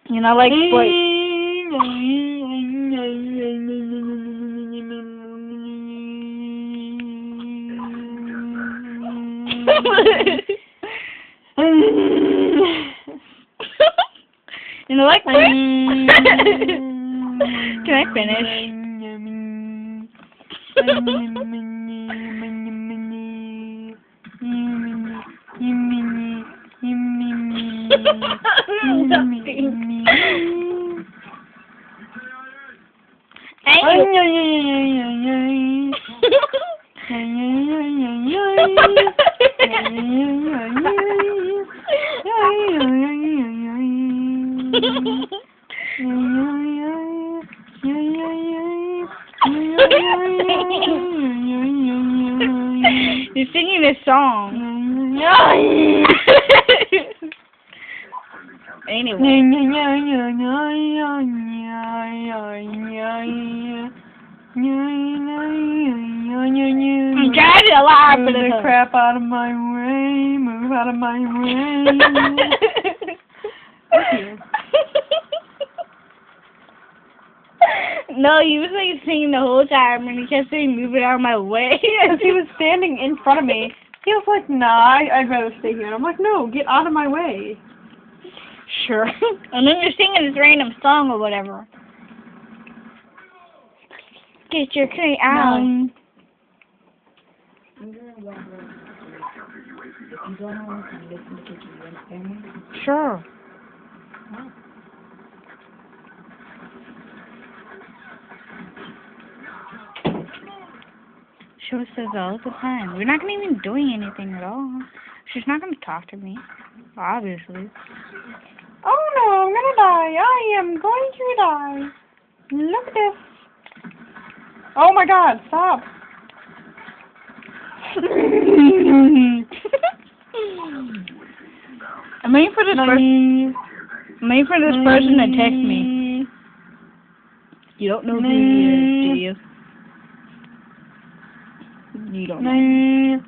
You know, like what? You know, like what? Can I finish? You're singing this song. Anyway. I'm trying to laugh Move the crap out of my way. Move out of my way. No, he was like singing the whole time, and he kept saying, "Move it out of my way." Because he was standing in front of me. He was like, "Nah, I'd rather stay here." And I'm like, "No, get out of my way." Sure. And then you're singing this random song or whatever. Get your crate out. Sure. She says all the time. We're not gonna even doing anything at all. She's not gonna talk to me, obviously. Oh no, I'm gonna die. I am going to die. Look at this. Oh my God! Stop. I'm waiting for this person. I'm waiting for this person to text me. You don't know who he is, do you? You don't know.